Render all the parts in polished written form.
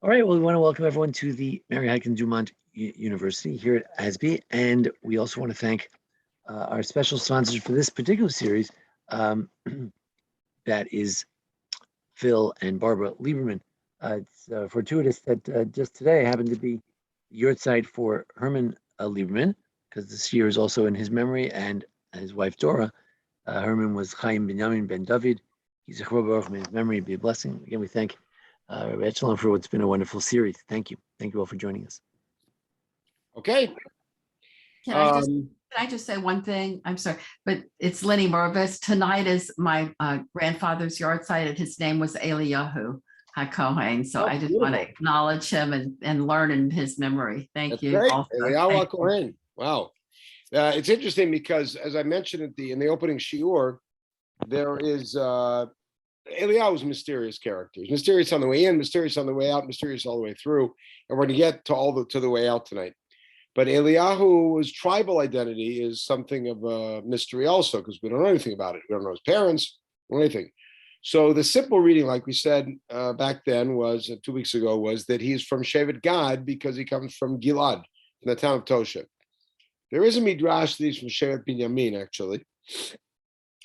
All right, well, we want to welcome everyone to the Mary Heiken Dumont University here at ASBEE, and we also want to thank our special sponsors for this particular series, that is Phil and Barbara Lieberman. It's fortuitous that just today happened to be your site for Herman Lieberman, because this year is also in his memory, and his wife Dora. Herman was Chaim Binyamin Ben David. He's a Baruch, may his memory be a blessing. Again, we thank Rabbi Etshalom for what's been a wonderful series. Thank you. Thank you all for joining us. Okay. Can I just say one thing? I'm sorry, but it's Lenny Mervis. Tonight is my grandfather's yard site, and his name was Eliyahu HaKohen. So I just want to acknowledge him and learn in his memory. Thank you. Eliyahu HaKohen. Wow. It's interesting because, as I mentioned in the opening shiur, there is Eliyahu is a mysterious character. He's mysterious on the way in, mysterious on the way out, mysterious all the way through. And we're going to get to the way out tonight. But Eliyahu's tribal identity is something of a mystery also, because we don't know anything about it. We don't know his parents or anything. So the simple reading, like we said back then, was 2 weeks ago, was that he's from Shevet Gad because he comes from Gilead, from the town of Tosha. There is a midrash that he's from Shevet Binyamin, actually.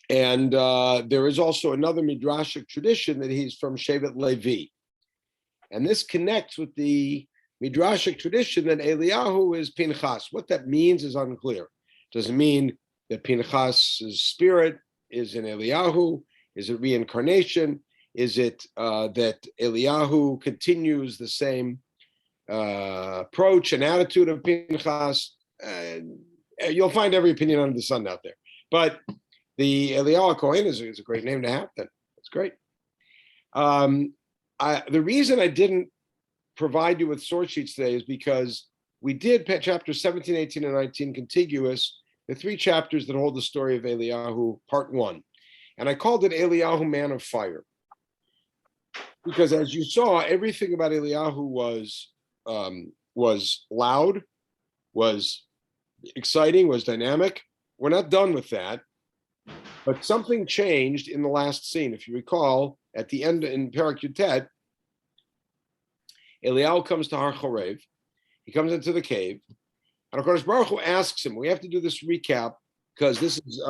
And there is also another midrashic tradition that he's from Shevet Levi. And this connects with the midrashic tradition that Eliyahu is Pinchas. What that means is unclear. Does it mean that Pinchas's spirit is in Eliyahu? Is it reincarnation? Is it that Eliyahu continues the same approach and attitude of Pinchas? You'll find every opinion under the sun out there. But the Eliyahu HaKohen is a great name to have. That's great. The reason I didn't provide you with source sheets today is because we did chapters 17, 18, and 19 contiguous, the 3 chapters that hold the story of Eliyahu, part 1. And I called it Eliyahu, Man of Fire. Because as you saw, everything about Eliyahu was loud, was exciting, was dynamic. We're not done with that. But something changed in the last scene. If you recall, at the end in Parak Yutet, Eliyahu comes to Har Chorev. He comes into the cave. And of course, Baruch Hu asks him, we have to do this recap because this is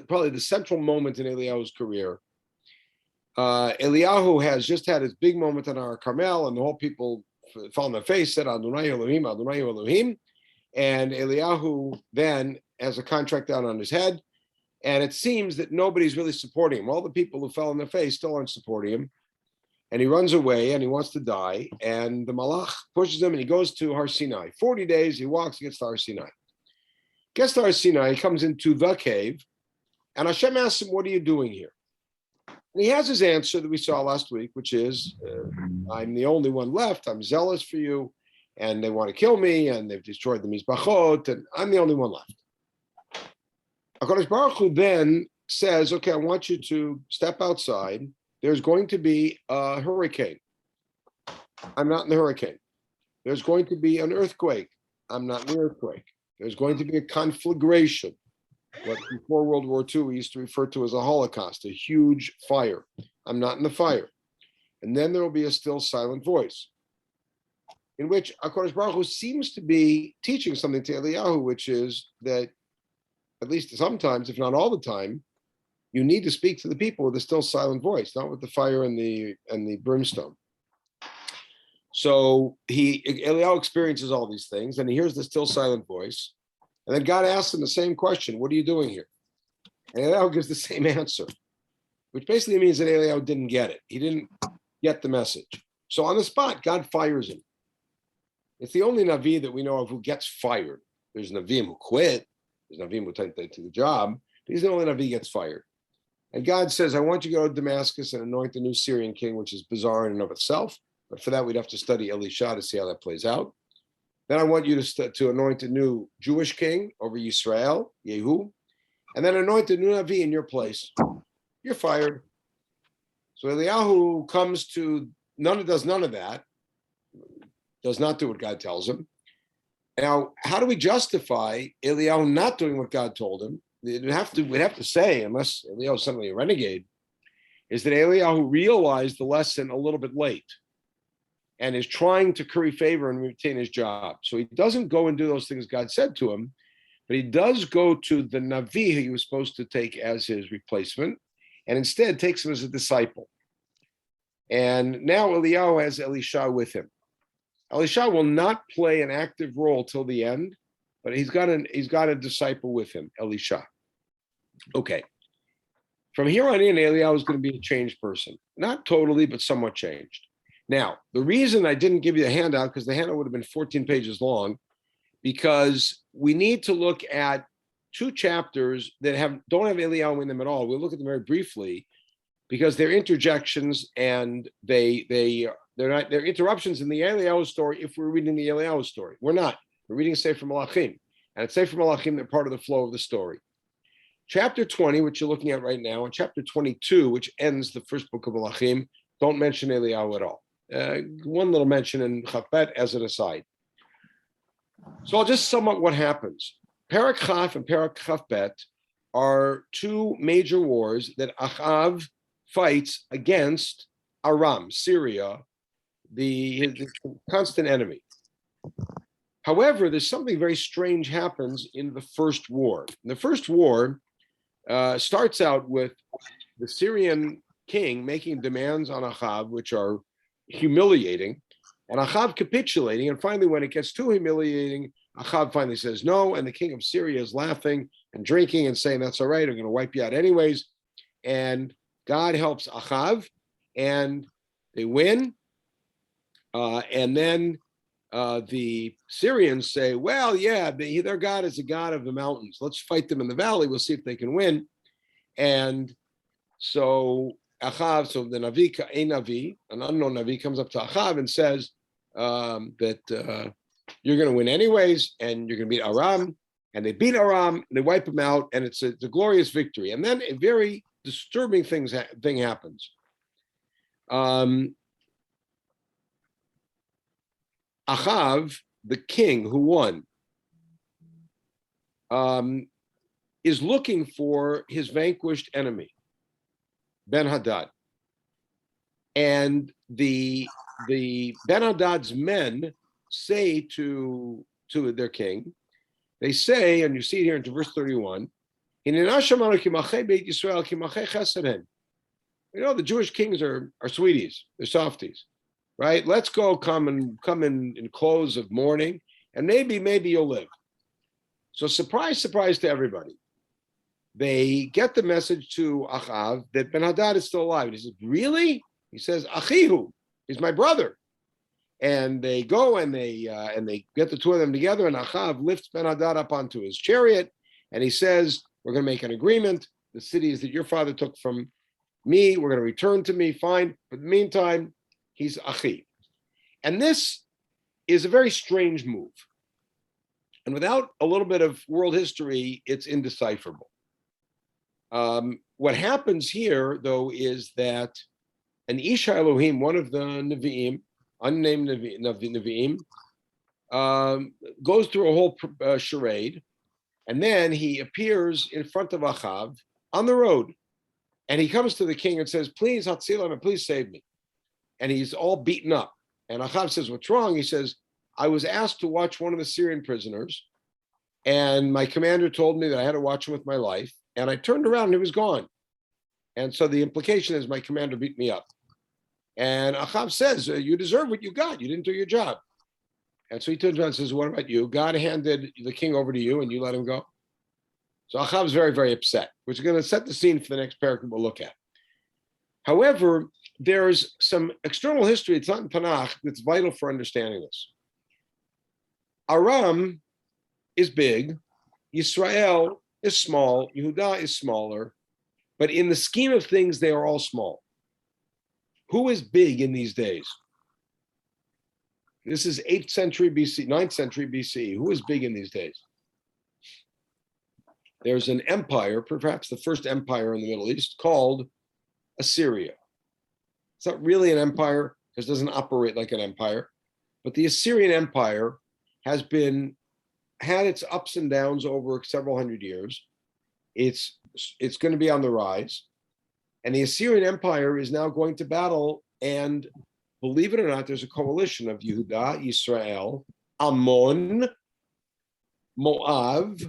probably the central moment in Eliyahu's career. Eliyahu has just had his big moment on Har Carmel, and the whole people fell on their face, said, Adonai Elohim, Adonai Elohim. And Eliyahu then has a contract down on his head. And it seems that nobody's really supporting him. All the people who fell on their face still aren't supporting him. And he runs away and he wants to die. And the Malach pushes him and he goes to Har Sinai. 40 days, he walks, he gets to Har Sinai. Gets to Har Sinai, he comes into the cave. And Hashem asks him, what are you doing here? And he has his answer that we saw last week, which is, I'm the only one left. I'm zealous for you. And they want to kill me. And they've destroyed the Mizbachot. And I'm the only one left. HaKadosh Baruch Hu then says, okay, I want you to step outside. There's going to be a hurricane. I'm not in the hurricane. There's going to be an earthquake. I'm not in the earthquake. There's going to be a conflagration. What before World War II we used to refer to as a Holocaust, a huge fire. I'm not in the fire. And then there will be a still silent voice, in which HaKadosh Baruch Hu seems to be teaching something to Eliyahu, which is that at least sometimes, if not all the time, you need to speak to the people with a still silent voice, not with the fire and the brimstone. So Eliyahu experiences all these things, and he hears the still silent voice, and then God asks him the same question: "What are you doing here?" And Eliyahu gives the same answer, which basically means that Eliyahu didn't get it. He didn't get the message. So on the spot, God fires him. It's the only Navi that we know of who gets fired. There's Naviim who quit. There's Navim who take the job. He's the only Navi gets fired. And God says, I want you to go to Damascus and anoint the new Syrian king, which is bizarre in and of itself. But for that, we'd have to study Elisha to see how that plays out. Then I want you to anoint a new Jewish king over Israel, Yehu, and then anoint a new Navi in your place. You're fired. So Eliyahu comes to, does none of that, does not do what God tells him. Now, how do we justify Eliyahu not doing what God told him? We'd have to say, unless Eliyahu is suddenly a renegade, is that Eliyahu realized the lesson a little bit late. and is trying to curry favor and retain his job. So he doesn't go and do those things God said to him, but he does go to the Navi who he was supposed to take as his replacement, and instead takes him as a disciple. And now Eliyahu has Elisha with him. Elisha will not play an active role till the end, but he's got a disciple with him, Elisha. Okay. From here on in, Eliyahu is going to be a changed person. Not totally, but somewhat changed. Now, the reason I didn't give you a handout, because the handout would have been 14 pages long, because we need to look at two chapters that don't have Eliyahu in them at all. We'll look at them very briefly, because they're interjections and they're interruptions in the Eliyahu story if we're reading the Eliyahu story. We're not. We're reading Sefer Malachim. And it's Sefer Malachim, they're part of the flow of the story. Chapter 20, which you're looking at right now, and chapter 22, which ends the first book of Malachim, don't mention Eliyahu at all. One little mention in Prohpet as an aside. So I'll just sum up what happens. Parikhafbat and Parikhafbat are two major wars that Achav fights against Aram, Syria, his constant enemy. However, there's something very strange happens in the first war. The first war starts out with the Syrian king making demands on Achav, which are humiliating, and Achav capitulating. And finally, when it gets too humiliating, Achav finally says no, and the king of Syria is laughing and drinking and saying, that's all right, I'm going to wipe you out anyways. And God helps Achav, and they win. And then the Syrians say, well, yeah, their God is a God of the mountains. Let's fight them in the valley. We'll see if they can win. And so Achav, so the Navi, an unknown Navi, comes up to Achav and says that you're going to win anyways, and you're going to beat Aram. And they beat Aram, and they wipe them out, and it's a glorious victory. And then a very disturbing thing happens. Achav, the king who won, is looking for his vanquished enemy, Ben-Hadad. And the Ben-Hadad's men say to their king, they say, and you see it here in verse 31, you know, the Jewish kings are sweeties, they're softies, right? Let's go come in clothes of mourning, and maybe you'll live. So surprise to everybody. They get the message to Achav that Ben-Hadad is still alive. And he says, really? He says, Achihu, he's my brother. And they go and they get the two of them together, and Achav lifts Ben-Hadad up onto his chariot, and he says, we're going to make an agreement. The cities that your father took from me, we're going to return to me, fine. But in the meantime, he's Achi. And this is a very strange move. And without a little bit of world history, it's indecipherable. What happens here, though, is that an Isha Elohim, one of the Nevi'im, unnamed Nevi'im, goes through a whole charade, and then he appears in front of Achav on the road, and he comes to the king and says, please, Hatzilam, please save me. And he's all beaten up. And Achav says, what's wrong? He says, I was asked to watch one of the Syrian prisoners, and my commander told me that I had to watch him with my life, and I turned around and he was gone. And so the implication is my commander beat me up. And Achav says, you deserve what you got. You didn't do your job. And so he turns around and says, what about you? God handed the king over to you and you let him go. So Achav's very, very upset, which is going to set the scene for the next paragraph we'll look at. However, there's some external history, it's not in Tanakh, that's vital for understanding this. Aram is big, Yisrael is small, Yehudah is smaller, but in the scheme of things, they are all small. Who is big in these days? This is 8th century BC, 9th century BC. Who is big in these days? There's an empire, perhaps the first empire in the Middle East, called Assyria. It's not really an empire because it doesn't operate like an empire, but the Assyrian Empire has had its ups and downs over several hundred years. It's going to be on the rise. And the Assyrian Empire is now going to battle and believe it or not, there's a coalition of Yehuda, Israel, Ammon, Moab,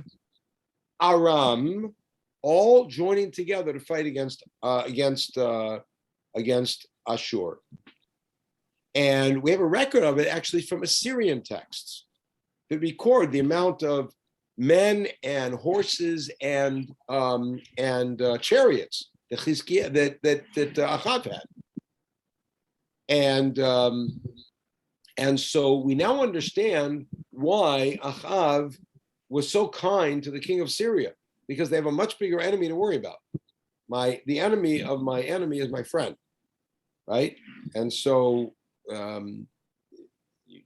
Aram, all joining together to fight against Ashur. And we have a record of it actually from Assyrian texts that record the amount of men and horses and chariots that Achav had. And so we now understand why Achav was so kind to the king of Syria, because they have a much bigger enemy to worry about. The enemy of my enemy is my friend, right? And so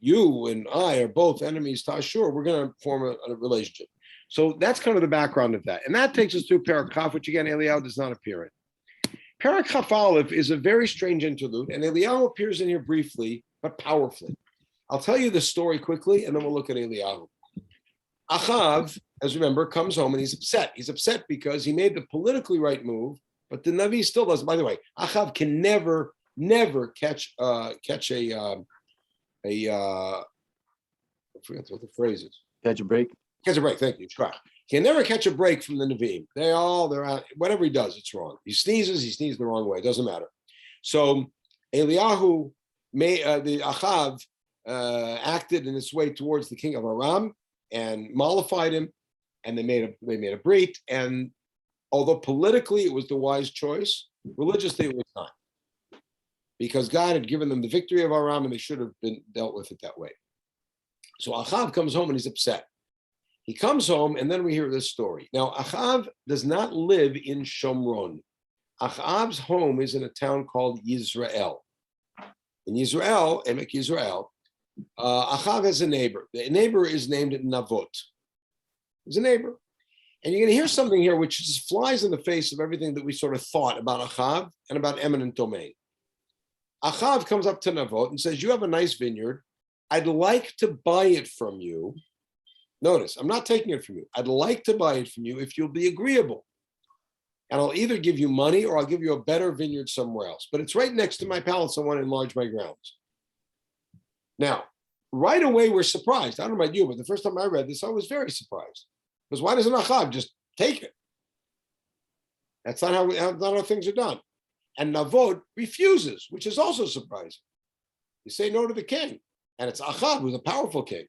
you and I are both enemies to Ashur. We're going to form a relationship. So that's kind of the background of that. And that takes us through Parikhafbat, which again, Eliyahu does not appear in. Parikhafbat is a very strange interlude, and Eliyahu appears in here briefly, but powerfully. I'll tell you the story quickly, and then we'll look at Eliyahu. Achav, as you remember, comes home and he's upset. He's upset because he made the politically right move, but the Navi still doesn't. By the way, Achav can never catch a I forget what the phrase is. Catch a break. Catch a break. Thank you. He can never catch a break from the Nevi'im. They're out. Whatever he does, it's wrong. He sneezes the wrong way. It doesn't matter. So Eliyahu, the Achav, acted in its way towards the king of Aram and mollified him, and they made a brit. And although politically it was the wise choice, religiously it was not, because God had given them the victory of Aram, and they should have been dealt with it that way. So Achav comes home and he's upset. He comes home, and then we hear this story. Now, Achav does not live in Shomron. Achav's home is in a town called Yisrael. In Yisrael, Emek Yisrael, Achav has a neighbor. The neighbor is named Navot. He's a neighbor. And you're going to hear something here which just flies in the face of everything that we sort of thought about Achav and about eminent domain. Achav comes up to Navot and says, "You have a nice vineyard. I'd like to buy it from you." Notice, I'm not taking it from you. I'd like to buy it from you if you'll be agreeable. And I'll either give you money or I'll give you a better vineyard somewhere else. But it's right next to my palace. I want to enlarge my grounds. Now, right away, we're surprised. I don't know about you, but the first time I read this, I was very surprised. Because why doesn't Achav just take it? That's not how things are done. And Navot refuses, which is also surprising. You say no to the king. And it's Achav who's a powerful king.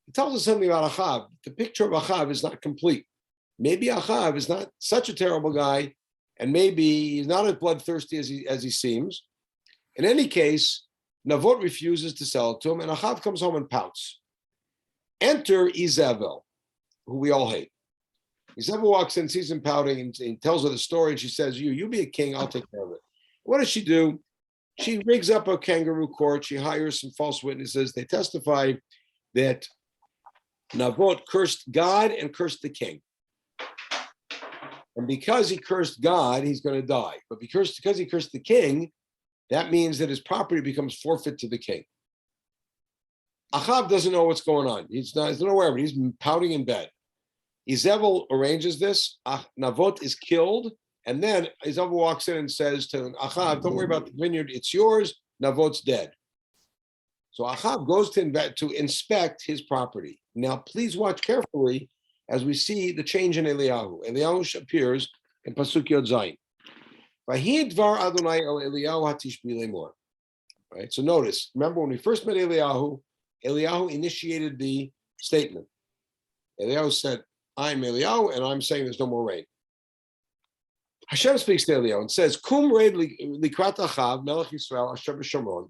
It tells us something about Achav. The picture of Achav is not complete. Maybe Achav is not such a terrible guy, and maybe he's not as bloodthirsty as he seems. In any case, Navot refuses to sell it to him, and Achav comes home and pouts. Enter Izabel, who we all hate. Izabel walks in, sees him pouting, and tells her the story, and she says, you be a king, I'll take care of it. What does she do? She rigs up a kangaroo court. She hires some false witnesses. They testify that Navot cursed God and cursed the king. And because he cursed God, he's going to die. But because he cursed the king, that means that his property becomes forfeit to the king. Achav doesn't know what's going on. He's not aware of it. He's pouting in bed. Izebel arranges this. Navot is killed. And then Izebel walks in and says to Achav, "Don't worry about the vineyard. It's yours. Navot's dead." So Achav goes to inspect his property. Now, please watch carefully as we see the change in Eliyahu. Eliyahu appears in Pasuk Yod Zayin. V'hi dvar Adonai el Eliyahu hatishbi lemor. Right. So notice. Remember when we first met Eliyahu initiated the statement. Eliyahu said, "I'm Eliyahu, and I'm saying there's no more rain." Hashem speaks to Eliyahu and says, "Kum reid likrat Achav melech Yisrael asher b'Shomron."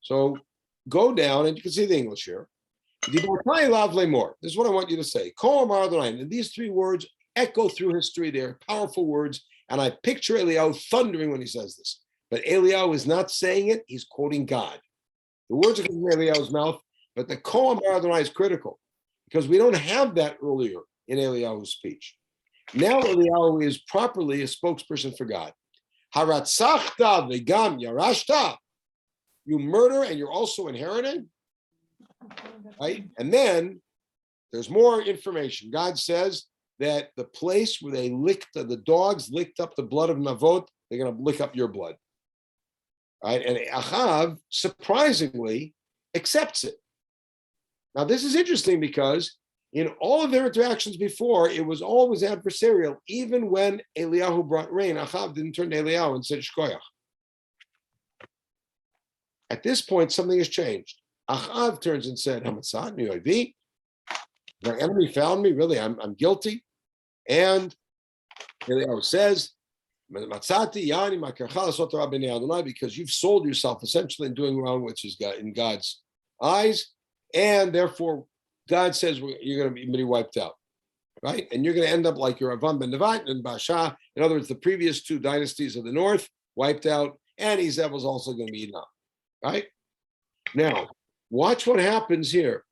So go down, and you can see the English here. This is what I want you to say. And these three words echo through history. They're powerful words, and I picture Eliyahu thundering when he says this. But Eliyahu is not saying it, he's quoting God. The words are coming from Eliyahu's mouth, but the Koam Adonai is critical, because we don't have that earlier in Eliyahu's speech. Now Eliyahu is properly a spokesperson for God. Haratzachta v'gam yarashta. You murder and you're also inheriting, right? And then there's more information. God says, that the place where they the dogs licked up the blood of Navot, they're going to lick up your blood. Right? And Achav, surprisingly, accepts it. Now, this is interesting because in all of their interactions before, it was always adversarial. Even when Eliyahu brought rain, Achav didn't turn to Eliyahu and said, Shkoyach. At this point, something has changed. Achav turns and said, Hamatzat mi'oivi. My enemy found me. Really, I'm guilty. And Eliyahu says, Matzati yani makercha l'sot hara b'nei Adonai, because you've sold yourself essentially in doing wrong, which is God, in God's eyes. And therefore, God says you're going to be wiped out, right? And you're going to end up like your Avam ben Nevat and Basha. In other words, the previous two dynasties of the north wiped out, and Ezev was also going to be eaten up, right? Now, watch what happens here.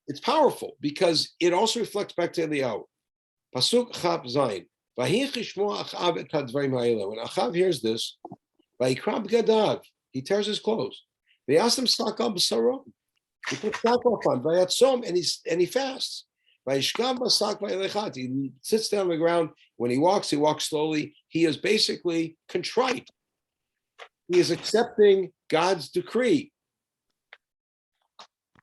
It's powerful because it also reflects back to Eliyahu. Pasuk Chaf Zayin. When Achav hears this, he tears his clothes. They ask him sakal b'saro. He puts sackcloth on, and he fasts. He sits down on the ground. When he walks slowly. He is basically contrite. He is accepting God's decree.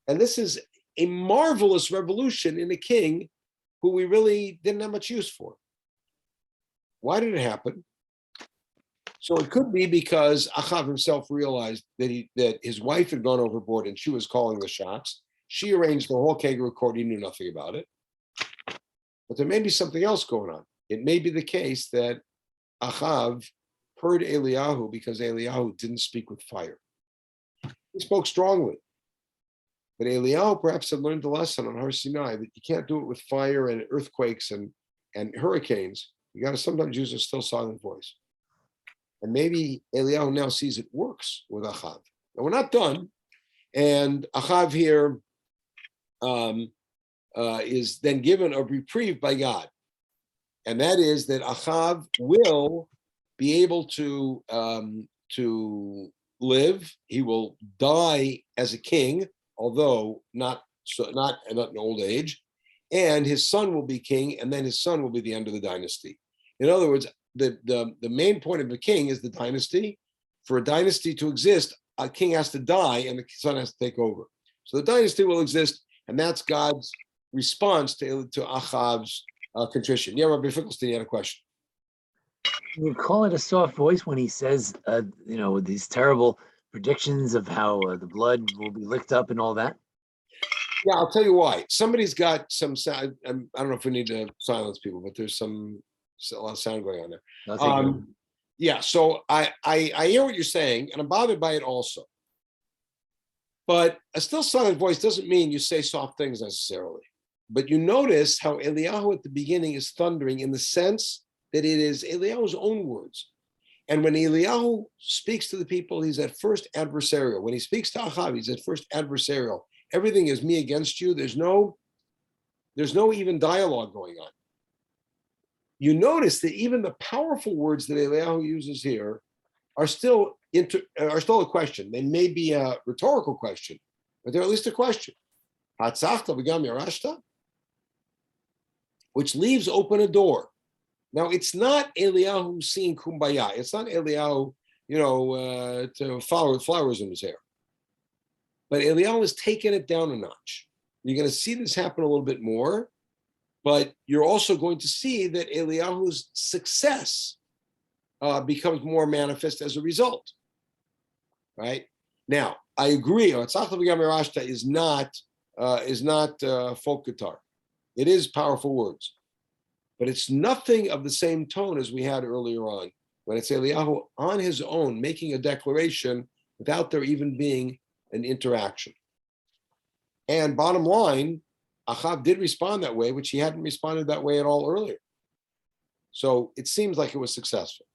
And this is a marvelous revolution in a king who we really didn't have much use for. Why did it happen? So it could be because Achav himself realized that his wife had gone overboard and she was calling the shots. She arranged the whole kangaroo court. He knew nothing about it. But there may be something else going on. It may be the case that Achav heard Eliyahu because Eliyahu didn't speak with fire. He spoke strongly. But Eliyahu perhaps had learned the lesson on Har Sinai that you can't do it with fire and earthquakes and hurricanes. You got to sometimes use a still silent voice. And maybe Eliyahu now sees it works with Achav. Now, we're not done. And Achav here is then given a reprieve by God. And that is that Achav will be able to live. He will die as a king, although not in an old age. And his son will be king, and then his son will be the end of the dynasty. In other words, the main point of a king is the dynasty. For a dynasty to exist, a king has to die and the son has to take over. So the dynasty will exist, and that's God's response to Achav's contrition. Yeah, Rabbi Finkelstein, you had a question. Can you call it a soft voice when he says, with these terrible predictions of how the blood will be licked up and all that? Yeah, I'll tell you why. Somebody's got some sound. I don't know if we need to silence people, but there's a lot of sound going on there. Yeah, so I hear what you're saying, and I'm bothered by it also. But a still silent voice doesn't mean you say soft things necessarily. But you notice how Eliyahu at the beginning is thundering in the sense that it is Eliyahu's own words. And when Eliyahu speaks to the people, he's at first adversarial. When he speaks to Achav, he's at first adversarial. Everything is me against you. There's no even dialogue going on. You notice that even the powerful words that Eliyahu uses here are still a question. They may be a rhetorical question, but they're at least a question. Which leaves open a door. Now, it's not Eliyahu seeing kumbaya. It's not Eliyahu, to flower with flowers in his hair. But Eliyahu has taken it down a notch. You're going to see this happen a little bit more, but you're also going to see that Eliyahu's success becomes more manifest as a result. Right? Now, I agree. is not folk guitar. It is powerful words, but it's nothing of the same tone as we had earlier on, when it's Eliyahu on his own making a declaration without there even being an interaction. And bottom line, Achav did respond that way, which he hadn't responded that way at all earlier. So it seems like it was successful.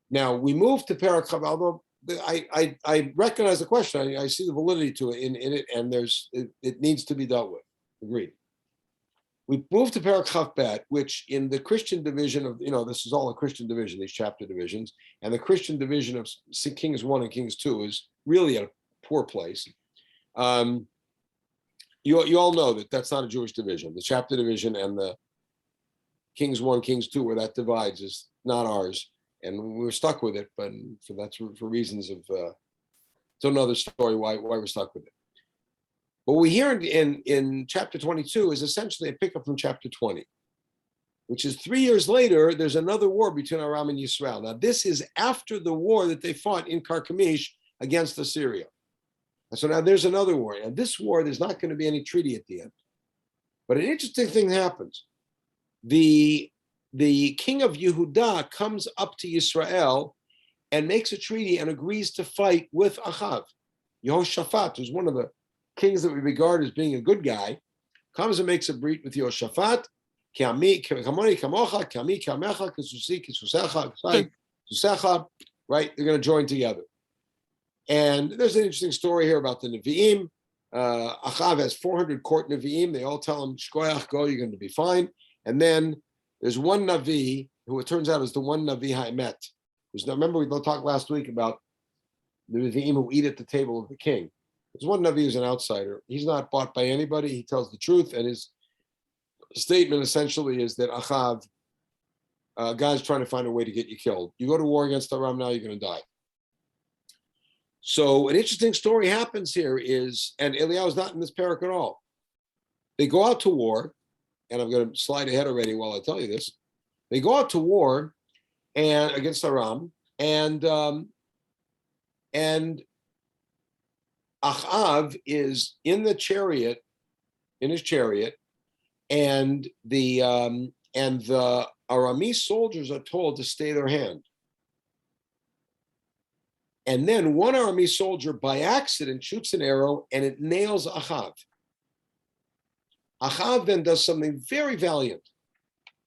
Now we move to Parikhafbat, although I recognize the question. I see the validity to it in it, and it needs to be dealt with. Agreed. We move to Parikhafbat, which in the Christian division of, this is all a Christian division, these chapter divisions, and the Christian division of Kings 1 and Kings 2 is really a poor place. You all know that that's not a Jewish division. The chapter division and the Kings 1, Kings 2, where that divides is not ours. And we were stuck with it, but that's for reasons of, it's another story why we're stuck with it. What we hear in chapter 22 is essentially a pickup from chapter 20, which is 3 years later, there's another war between Aram and Yisrael. Now, this is after the war that they fought in Carchemish against Assyria. And so now there's another war. And this war, there's not going to be any treaty at the end. But an interesting thing happens. The king of Yehudah comes up to Yisrael and makes a treaty and agrees to fight with Achav. Yehoshaphat, who's one of the kings that we regard as being a good guy, comes and makes a breach with Yehoshaphat. Right? They're going to join together. And there's an interesting story here about the Nevi'im. Achav has 400 court Nevi'im. They all tell him, Shkoyach, go, you're going to be fine. And then there's one Navi, who it turns out is the one Navi Ha'emet. Remember, we talked last week about the Nevi'im who eat at the table of the king. There's one Navi who's an outsider. He's not bought by anybody. He tells the truth. And his statement essentially is that Achav, God's trying to find a way to get you killed. You go to war against Aram now, you're going to die. So an interesting story happens here is, and Eliyahu is not in this parak at all. They go out to war, and I'm going to slide ahead already while I tell you this. They go out to war and against Aram, and Achav is in his chariot, and the Aramese soldiers are told to stay their hand. And then one Aramese soldier by accident shoots an arrow and it nails Achav. Achav then does something very valiant.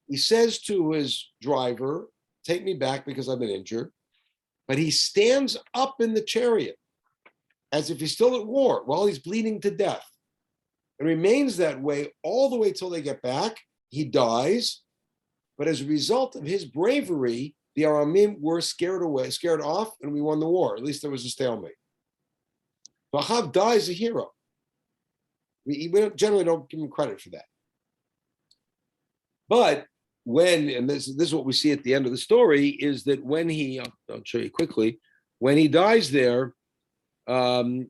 He says to his driver, take me back because I've been injured. But he stands up in the chariot as if he's still at war while he's bleeding to death. And remains that way all the way till they get back. He dies. But as a result of his bravery, the Aramim were scared off, and we won the war. At least there was a stalemate. Achav dies a hero. We generally don't give him credit for that. But when, and this is what we see at the end of the story, is that when he, I'll show you quickly, when he dies there, right,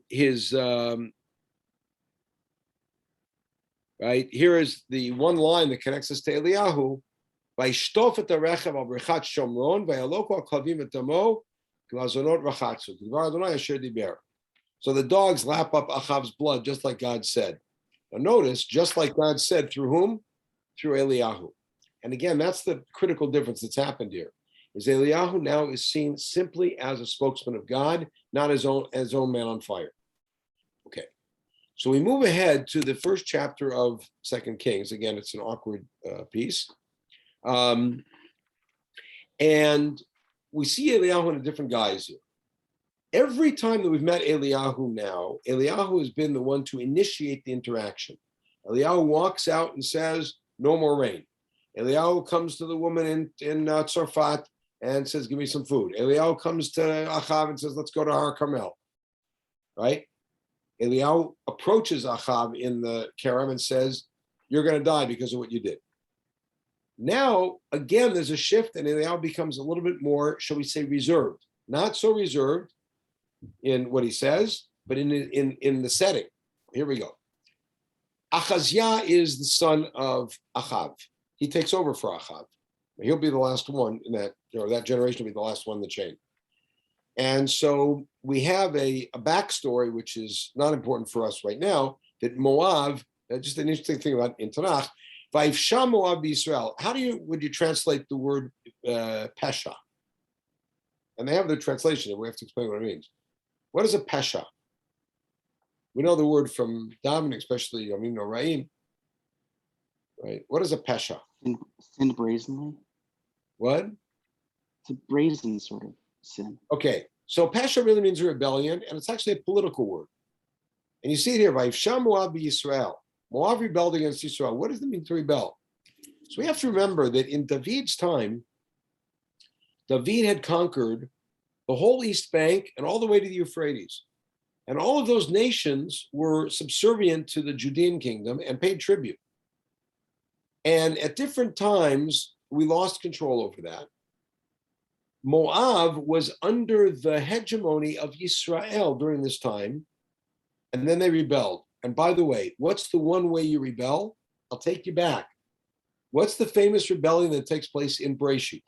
here is the one line that connects us to Eliyahu. So the dogs lap up Achav's blood, just like God said. Now notice, just like God said, through whom? Through Eliyahu. And again, that's the critical difference that's happened here. Is Eliyahu now is seen simply as a spokesman of God, not as his own man on fire. Okay. So we move ahead to the first chapter of 2 Kings. Again, it's an awkward piece. And we see Eliyahu in a different guise here. Every time that we've met Eliyahu now, Eliyahu has been the one to initiate the interaction. Eliyahu walks out and says, no more rain. Eliyahu comes to the woman in Tzarfat and says, give me some food. Eliyahu comes to Achav and says, let's go to Har Carmel. Right? Eliyahu approaches Achav in the Kerem and says, you're going to die because of what you did. Now, again, there's a shift, and Eliyahu becomes a little bit more, shall we say, reserved. Not so reserved in what he says, but in the setting. Here we go. Achaziah is the son of Achav. He takes over for Achav. He'll be the last one in that, or that generation will be the last one in the chain. And so we have a backstory, which is not important for us right now, that Moab, just an interesting thing about in Tanakh, Vayivsha Moab Yisrael. How would you translate the word pesha? And they have the translation, and we have to explain what it means. What is a pesha? We know the word from Dominic, especially Yamin Noraim. Right? What is a pesha? Sin brazenly. What? It's a brazen sort of sin. Okay, so pesha really means a rebellion, and it's actually a political word. And you see it here, Vayivsha Moab Yisrael. Moab rebelled against Israel. What does it mean to rebel? So we have to remember that in David's time, David had conquered the whole East Bank and all the way to the Euphrates. And all of those nations were subservient to the Judean kingdom and paid tribute. And at different times, we lost control over that. Moab was under the hegemony of Israel during this time, and then they rebelled. And by the way, what's the one way you rebel? I'll take you back. What's the famous rebellion that takes place in Breshit?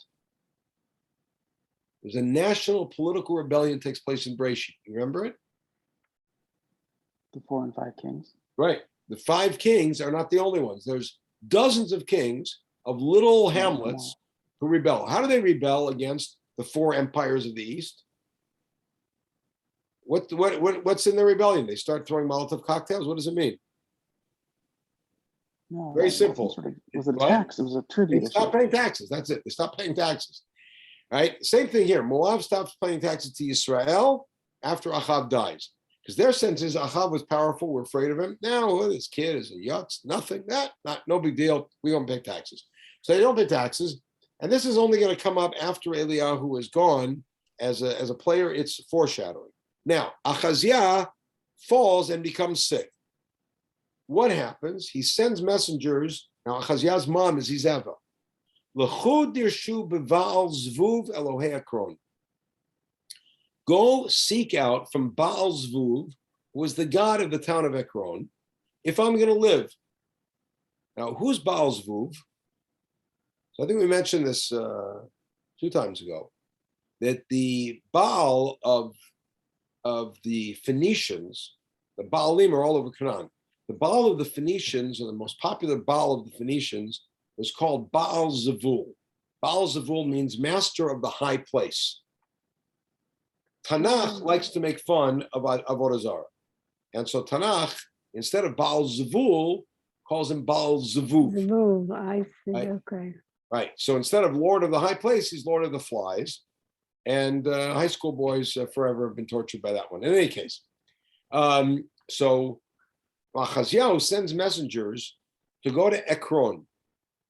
There's a national political rebellion that takes place in Breshit. You remember it? The 4 and 5 kings. Right. The 5 kings are not the only ones. There's dozens of kings of little hamlets who rebel. How do they rebel against the 4 empires of the East? What's in the rebellion? They start throwing Molotov cocktails. What does it mean? No, Very simple. It was a tax. It was a tribute. They stopped paying taxes. That's it. They stopped paying taxes. Right? Same thing here. Moab stops paying taxes to Israel after Achav dies. Because their sense is Achav was powerful. We're afraid of him. Now, this kid is a yutz. Nothing. No big deal. We don't pay taxes. So they don't pay taxes. And this is only going to come up after Eliyahu is gone as a player. It's foreshadowing. Now, Achaziah falls and becomes sick. What happens? He sends messengers. Now, Achaziah's mom is Izeva. L'chud dirshu b'Baal Zvuv Elohei Ekron. Go seek out from Baal Zvuv, who was the god of the town of Ekron, if I'm going to live. Now, who's Baal Zvuv? So I think we mentioned this 2 times ago, that the Baal of the Phoenicians, the Baalim are all over Canaan. The Baal of the Phoenicians, or the most popular Baal of the Phoenicians, was called Baal Zevul. Baal Zevul means master of the high place. Tanakh likes to make fun of Avodah Zarah. And so Tanakh, instead of Baal Zevul, calls him Baal Zevuv. Zevuv, I see, Right? okay. Right. So instead of Lord of the high place, he's Lord of the flies. And high school boys forever have been tortured by that one. In any case, so Achaziah sends messengers to go to Ekron.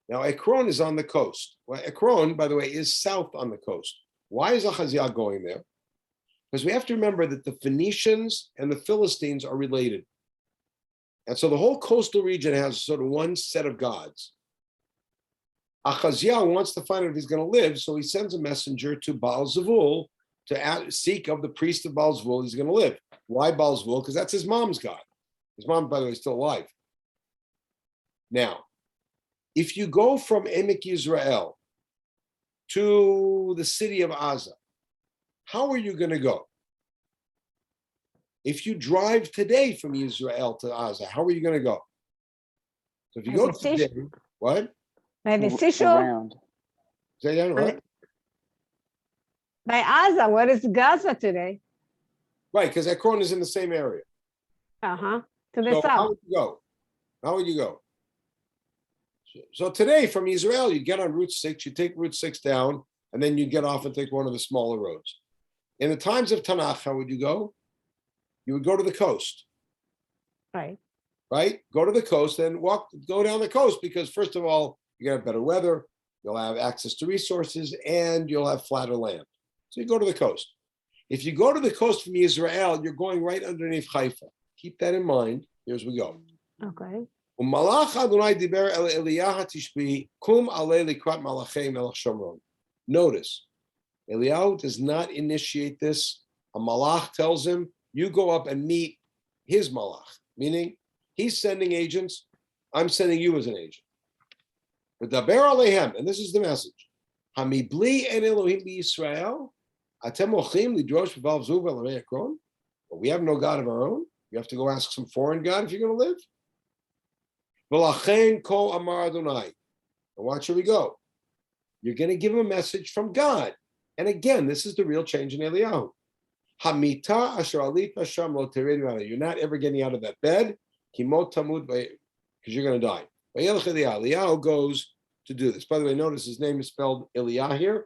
Now, Ekron is on the coast. Well, Ekron, by the way, is south on the coast. Why is Achaziah going there? Because we have to remember that the Phoenicians and the Philistines are related. And so the whole coastal region has sort of one set of gods. Achaziah wants to find out if he's going to live, so he sends a messenger to Baal Zevul to seek of the priest of Baal Zevul he's going to live. Why Baal Zevul? Because that's his mom's god. His mom, by the way, is still alive. Now, if you go from Emek Yisrael to the city of Aza, how are you going to go? If you drive today from Israel to Aza, how are you going to go? So if you go today, what? By the seashore, Around. Say that, what? by Gaza, what is Gaza today? Right, because Ekron is in the same area. To the So how south. would you go? How would you go? So today from Israel, you get on Route 6, you take Route 6 down, and then you get off and take one of the smaller roads. In the times of Tanakh, how would you go? You would go to the coast. Right. Right? Go to the coast and go down the coast because, first of all, you're going to have better weather, you'll have access to resources, and you'll have flatter land. So you go to the coast. If you go to the coast from Israel, you're going right underneath Haifa. Keep that in mind. Here's we go. Okay. Notice, Eliyahu does not initiate this. A malach tells him, you go up and meet his malach, meaning he's sending agents, I'm sending you as an agent. But daber alehem, and this is the message. Hamibli en Elohim b'Yisrael, atem ochim lidrosh v'val zuv elamei Ekron. But we have no God of our own. You have to go ask some foreign God if you're going to live. V'lachen ko amar Adonai. And watch, here we go. You're going to give him a message from God. And again, this is the real change in Eliyahu. Hamita asher alita sham lo teredu. You're not ever getting out of that bed. Kimot tamud, because you're going to die. Eliyahu goes to do this. By the way, notice his name is spelled Eliyahu here.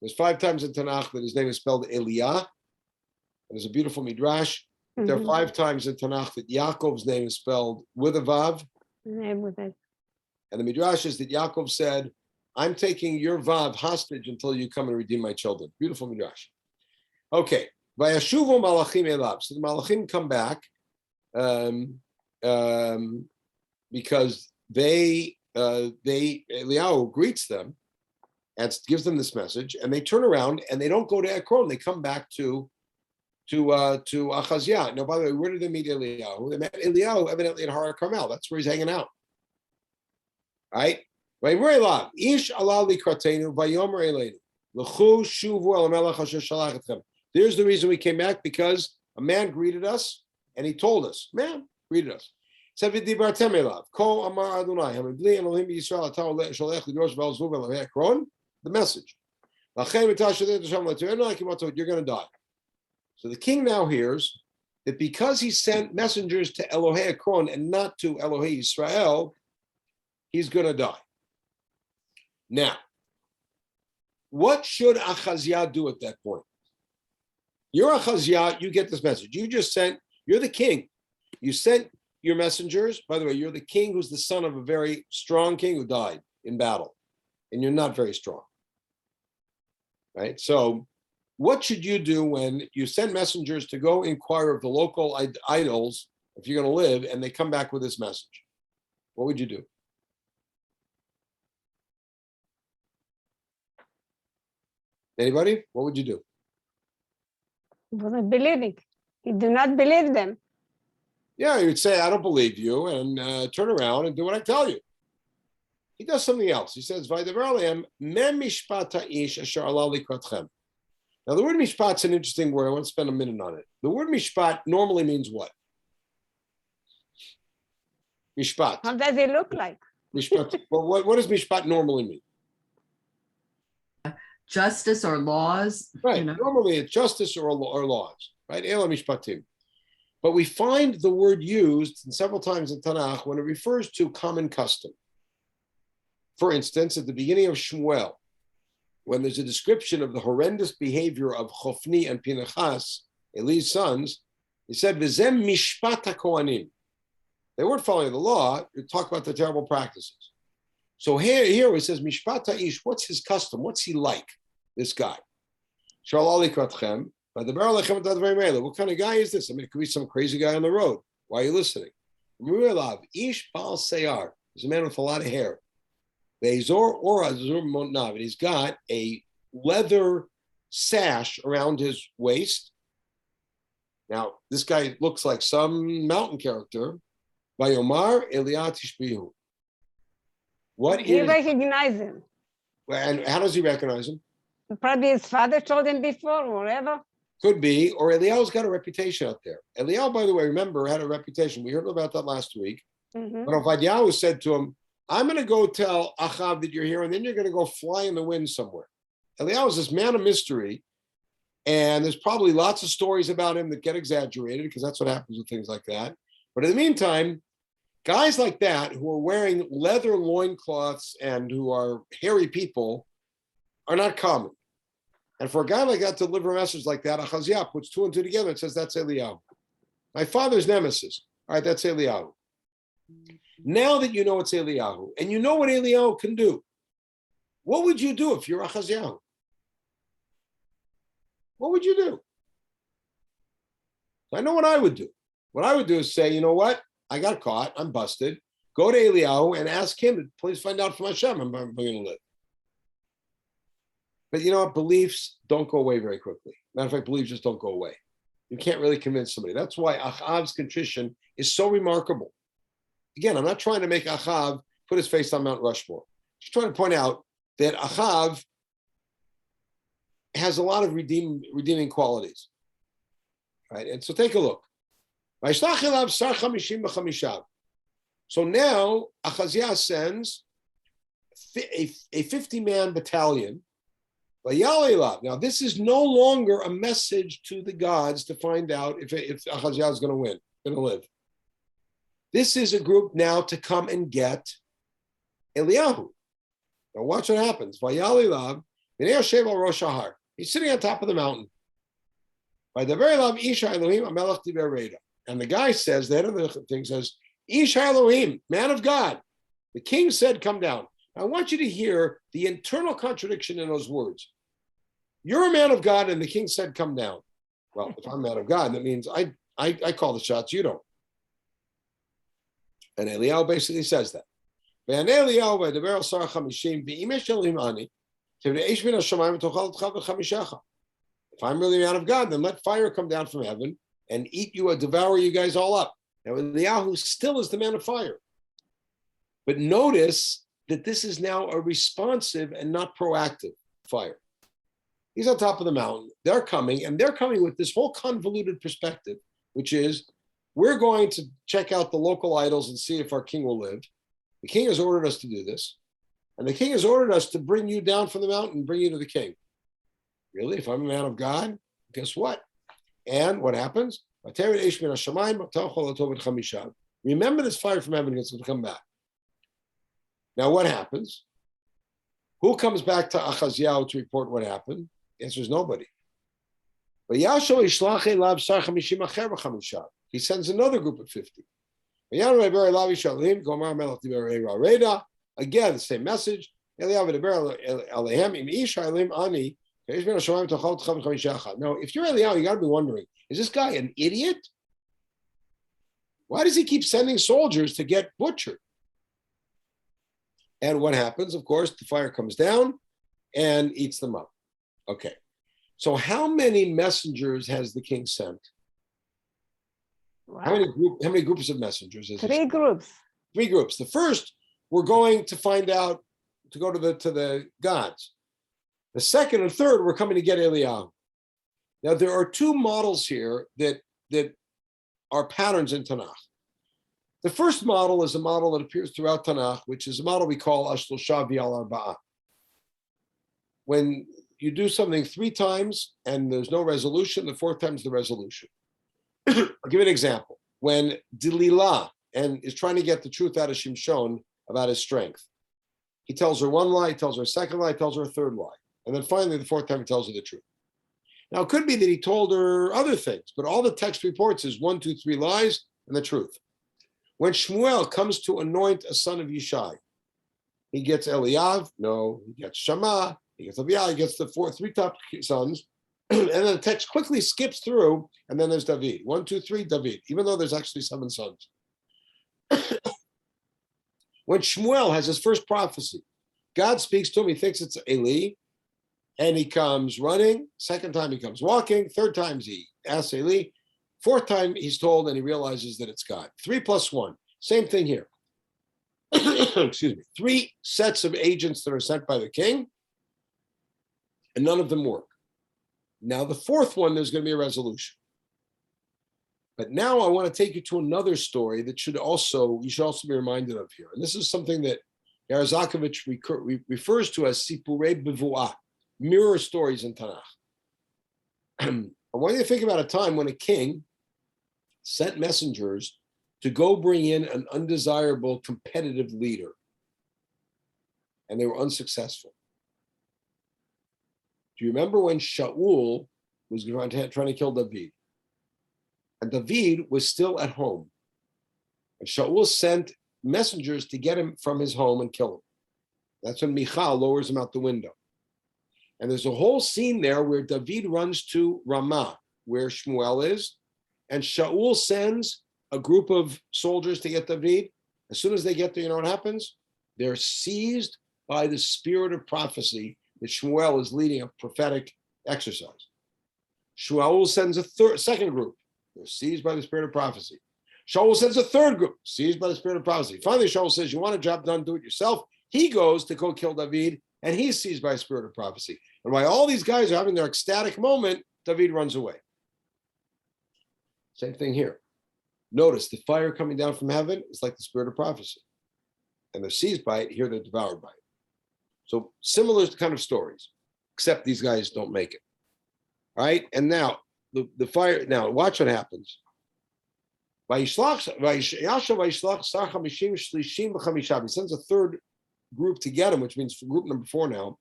There's 5 times in Tanakh that his name is spelled Eliyahu. There's a beautiful midrash. There are 5 times in Tanakh that Yaakov's name is spelled with a vav. Name with it. And the midrash is that Yaakov said, I'm taking your vav hostage until you come and redeem my children. Beautiful midrash. Okay. Vayashuvu malachim elav. So the malachim come back because they Eliyahu greets them and gives them this message, and they turn around and they don't go to Ekron. They come back to Achaziah. Now, by the way, where did they meet Eliyahu? They met Eliyahu evidently in Har Carmel. That's where he's hanging out. Right? Ish Allah likratenu vayomer elenu l'chu shuvu el melech asher shalach etchem. There's the reason we came back, because a man greeted us and he told us. Man greeted us. Said v'dibartem elav ko amar Adonai hamibli Elohim Yisrael atah sholech lidrosh v'al zvuv el Ekron. The message. You're going to die. So the king now hears that because he sent messengers to Elohei Ekron and not to Elohei Yisrael, he's going to die. Now, what should Achaziah do at that point? You're Achaziah, you get this message. You're the king. You sent your messengers. By the way, you're the king who's the son of a very strong king who died in battle. And you're not very strong. Right? So what should you do when you send messengers to go inquire of the local idols, if you're going to live, and they come back with this message? What would you do? Anybody? What would you do? He wasn't believing. He did not believe them. Yeah, you would say, I don't believe you, and turn around and do what I tell you. He does something else. He says, now the word mishpat is an interesting word. I want to spend a minute on it. The word mishpat normally means what? Mishpat. How does it look like? Mishpat. Well, what does mishpat normally mean? Justice or laws. Right. Normally it's justice or laws. Right? Ela mishpatim. But we find the word used several times in Tanakh when it refers to common custom. For instance, at the beginning of Shmuel, when there's a description of the horrendous behavior of Chofni and Pinchas, Eli's sons, he said, "V'zem mishpat hakohanim." They weren't following the law. You talk about the terrible practices. So here it says, "Mishpat ha'ish." What's his custom? What's he like? This guy. Shalali kratchem. What kind of guy is this? I mean, it could be some crazy guy on the road. Why are you listening? Ish bal seyar. He's a man with a lot of hair. And he's got a leather sash around his waist. Now, this guy looks like some mountain character. Vayomar Eliyahu Tishbihu. He recognized him. And how does he recognize him? Probably his father told him before, or whatever. Could be, or Eliyahu's got a reputation out there. Eliyahu, by the way, remember, had a reputation. We heard about that last week. Mm-hmm. But Ovadiyahu said to him, I'm going to go tell Achav that you're here, and then you're going to go fly in the wind somewhere. Eliyahu is this man of mystery, and there's probably lots of stories about him that get exaggerated, because that's what happens with things like that. But in the meantime, guys like that who are wearing leather loincloths and who are hairy people are not common. And for a guy like that to deliver a message like that, Achaziah puts two and two together and says, that's Eliyahu. My father's nemesis. All right, that's Eliyahu. Now that you know it's Eliyahu, and you know what Eliyahu can do, what would you do if you're Achaziah? What would you do? I know what I would do. What I would do is say, you know what? I got caught. I'm busted. Go to Eliyahu and ask him to please find out from Hashem I'm going to live. But you know what? Beliefs don't go away very quickly. Matter of fact, beliefs just don't go away. You can't really convince somebody. That's why Achav's contrition is so remarkable. Again, I'm not trying to make Achav put his face on Mount Rushmore. Just trying to point out that Achav has a lot of redeeming qualities. Right? And so take a look. So now Achaziah sends a 50-man battalion. Now, this is no longer a message to the gods to find out if Achaziah is going to win, going to live. This is a group now to come and get Eliyahu. Now watch what happens. He's sitting on top of the mountain. And the guy says, the head of the thing says, Ish Elohim, man of God. The king said, come down. I want you to hear the internal contradiction in those words. You're a man of God, and the king said, come down. Well, if I'm a man of God, that means I call the shots, you don't. And Eliyahu basically says that. If I'm really a man of God, then let fire come down from heaven and eat you or devour you guys all up. Now, Eliyahu still is the man of fire. But notice that this is now a responsive and not proactive fire. He's on top of the mountain. They're coming, and they're coming with this whole convoluted perspective, which is, we're going to check out the local idols and see if our king will live. The king has ordered us to do this. And the king has ordered us to bring you down from the mountain and bring you to the king. Really? If I'm a man of God, guess what? And what happens? Remember this fire from heaven is going to come back. Now what happens? Who comes back to Achaziyahu to report what happened? The answer is nobody. He sends another group of 50. Again, the same message. Now, if you're Eliyahu, you got to be wondering, is this guy an idiot? Why does he keep sending soldiers to get butchered? And what happens? Of course, the fire comes down and eats them up. Okay. So how many messengers has the king sent? Wow. How many groups of messengers is Three groups. 3 groups. The first, we're going to find out, to go to the gods. The second and third, we're coming to get Eliyahu. Now, there are 2 models here that are patterns in Tanakh. The first model is a model that appears throughout Tanakh, which is a model we call Ashlosha V'al Arba'ah. When you do something 3 times and there's no resolution, the 4th time is the resolution. I'll give you an example. When Delilah is trying to get the truth out of Shimshon about his strength, he tells her 1 lie, he tells her a 2nd lie, he tells her a 3rd lie. And then finally, the 4th time, he tells her the truth. Now, it could be that he told her other things, but all the text reports is 1, 2, 3 lies and the truth. When Shmuel comes to anoint a son of Yishai, he gets Eliyav, no, he gets Shammah, he gets Abiah, he gets the 3 top sons, and then the text quickly skips through, and then there's David. 1, 2, 3, David, even though there's actually 7 sons. When Shmuel has his first prophecy, God speaks to him, he thinks it's Eli, and he comes running. 2nd time he comes walking. 3rd time he asks Eli. 4th time he's told and he realizes that it's God. 3 + 1. Same thing here. Excuse me. 3 sets of agents that are sent by the king, and none of them work. Now the 4th one, there's going to be a resolution. But now I want to take you to another story that you should also be reminded of here. And this is something that Yarazakovich refers to as Sipurei Bevuah, mirror stories in Tanakh. I want you to think about a time when a king sent messengers to go bring in an undesirable competitive leader, and they were unsuccessful. Do you remember when Shaul was trying to kill David? And David was still at home. And Shaul sent messengers to get him from his home and kill him. That's when Michal lowers him out the window. And there's a whole scene there where David runs to Ramah, where Shmuel is, and Shaul sends a group of soldiers to get David. As soon as they get there, you know what happens? They're seized by the spirit of prophecy that Shmuel is leading a prophetic exercise. Shaul sends a second group. They're seized by the spirit of prophecy. Shaul sends a 3rd group, seized by the spirit of prophecy. Finally, Shaul says, you want a job done, do it yourself. He goes to go kill David, and he's seized by a spirit of prophecy. And while all these guys are having their ecstatic moment, David runs away. Same thing here. Notice the fire coming down from heaven is like the spirit of prophecy. And they're seized by it, here they're devoured by it. So similar kind of stories, except these guys don't make it. All right, and now the fire, now watch what happens. He sends a 3rd group to get him, which means group number 4 now.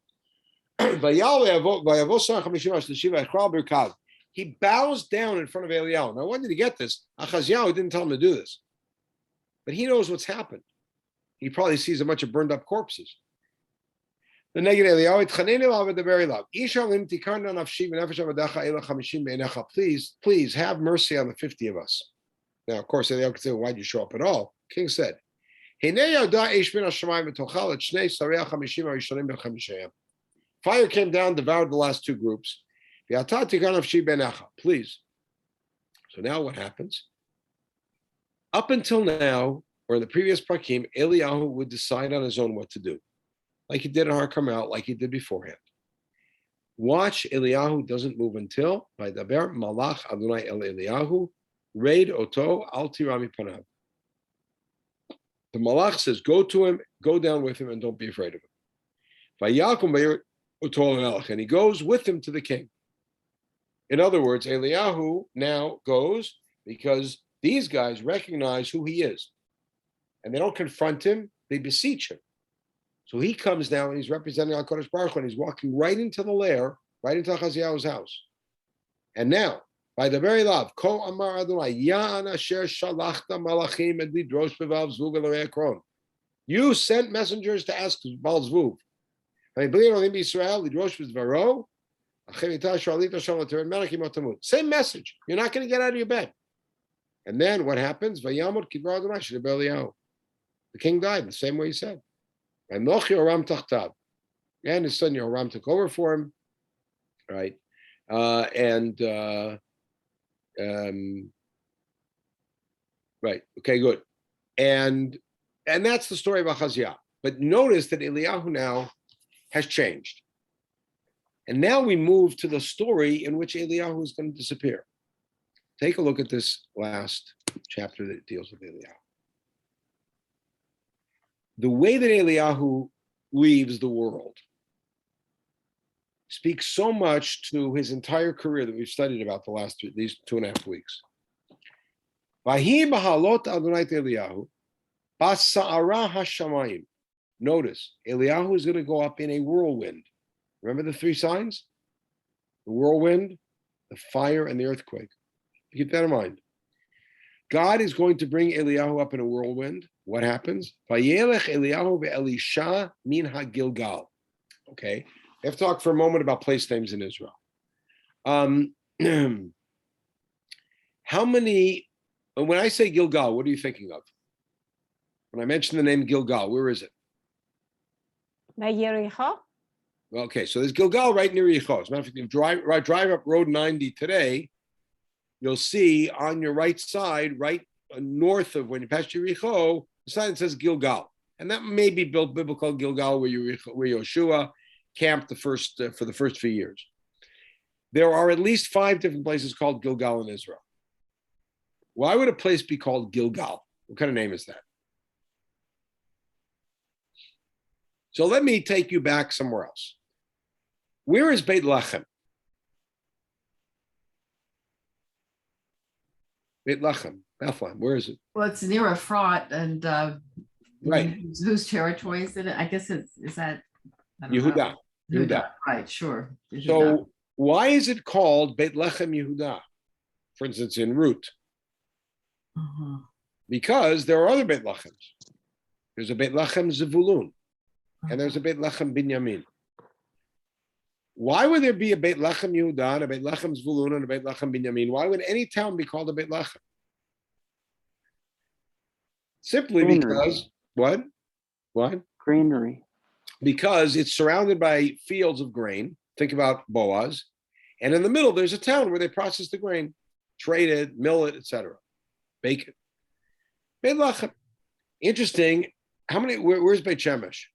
He bows down in front of Eliyahu. Now, when did he get this? Achaziyahu didn't tell him to do this. But he knows what's happened. He probably sees a bunch of burned up corpses. The negative Eliyahu, please have mercy on the 50 of us. Now, of course, Eliyahu could say, well, why'd you show up at all? King said, Fire came down, devoured the last two groups. Please. So now what happens? Up until now, or in the previous Prakim, Eliyahu would decide on his own what to do, like he did in Har Carmel, like he did beforehand. Watch, Eliyahu doesn't move until by Daber Malach Adonai El Eliyahu, Raid Oto Al Tirami Panav. The Malach says, go to him, go down with him, and don't be afraid of him. And he goes with him to the king. In other words, Eliyahu now goes because these guys recognize who he is. And they don't confront him, they beseech him. So he comes down and he's representing HaKadosh Baruch Hu, and he's walking right into the lair, right into Achaziah's house. And now, by the very love, Ko Amar Adonai, Ya'an Asher Shalachta Malachim et Lidrosh Bevav Zvuv Elorei Akron. You sent messengers to ask Baal Zvuv. Same message. You're not going to get out of your bed. And then what happens? The king died the same way he said. And his son Yehoram took over for him, right? Right. Okay, good. And that's the story of Achaziah. But notice that Eliyahu now has changed. And now we move to the story in which Eliyahu is going to disappear. Take a look at this last chapter that deals with Eliyahu. The way that Eliyahu leaves the world speaks so much to his entire career that we've studied about these 2.5 weeks. Vahi b'halot Adonai Eliyahu b'sa'ara hashamayim. Notice, Eliyahu is going to go up in a whirlwind. Remember the 3 signs? The whirlwind, the fire, and the earthquake. Keep that in mind. God is going to bring Eliyahu up in a whirlwind. What happens? Vayelech Eliyahu ve'elisha min ha-Gilgal. Okay, we have to talk for a moment about place names in Israel. How many, when I say Gilgal, what are you thinking of? When I mention the name Gilgal, where is it? By Yericho? Okay, so there's Gilgal right near Yericho. As a matter of fact, if you drive up Road 90 today, you'll see on your right side, right north of when you pass Yericho, the sign that says Gilgal. And that may be built biblical Gilgal where Yoshua camped for the first few years. There are at least 5 different places called Gilgal in Israel. Why would a place be called Gilgal? What kind of name is that? So let me take you back somewhere else. Where is Beit Lechem? Beit Lechem, Bethlehem, where is it? Well, it's near Efrat, and right. Whose territory is it? I guess is that Yehuda. Yehuda. Right, sure. Yehuda. So why is it called Beit Lechem Yehuda? For instance, in Ruth. Because there are other Beit Lechems. There's a Beit Lechem Zevulun. And there's a Beit Lechem Binyamin. Why would there be a Beit Lechem Yehuda and a Beit Lechem Zvulun and a Beit Lechem Binyamin? Why would any town be called a Beit Lechem? Simply because, what? Granary. Because it's surrounded by fields of grain. Think about Boaz. And in the middle, there's a town where they process the grain, trade it, mill it, etc. Bake it. Beit Lechem. Interesting. Where's Beit Shemesh?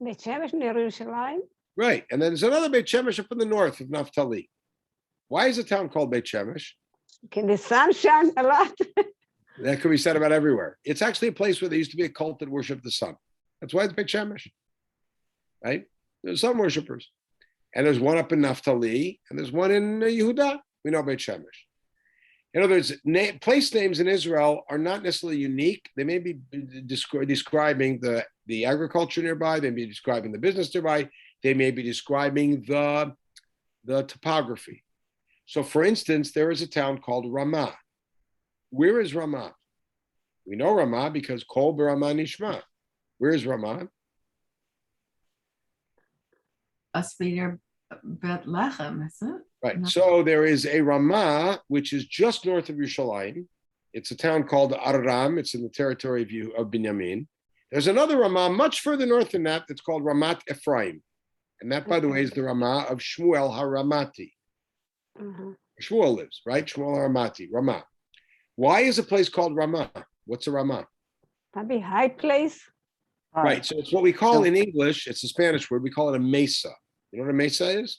Beit Shemesh near Yerushalayim. Right. And then there's another Beit Shemesh up in the north of Naphtali. Why is the town called Beit Shemesh? Okay, the sun shines a lot. That could be said about everywhere. It's actually a place where there used to be a cult that worshiped the sun. That's why it's Beit Shemesh. Right? There's sun worshippers. And there's one up in Naphtali, and there's one in Yehuda. We know Beit Shemesh. In other words, place names in Israel are not necessarily unique. They may be describing the agriculture nearby. They may be describing the business nearby. They may be describing the topography. So, for instance, there is a town called Ramah. Where is Ramah? We know Ramah because Kol B'Ramah Nishma. Where is Ramah? Must be near Bethlehem, is it? Right. So there is a Ramah, which is just north of Yerushalayim, It's a town called Aram. It's in the territory of Binyamin. There's another Ramah much further north than that that's called Ramat Ephraim. And that, by the way, is the Ramah of Shmuel HaRamati. Shmuel lives, right? Shmuel HaRamati, Ramah. Why is a place called Ramah? What's a Ramah? Maybe high place. Right. So it's what we call in English, it's a Spanish word, we call it a mesa. You know what a mesa is?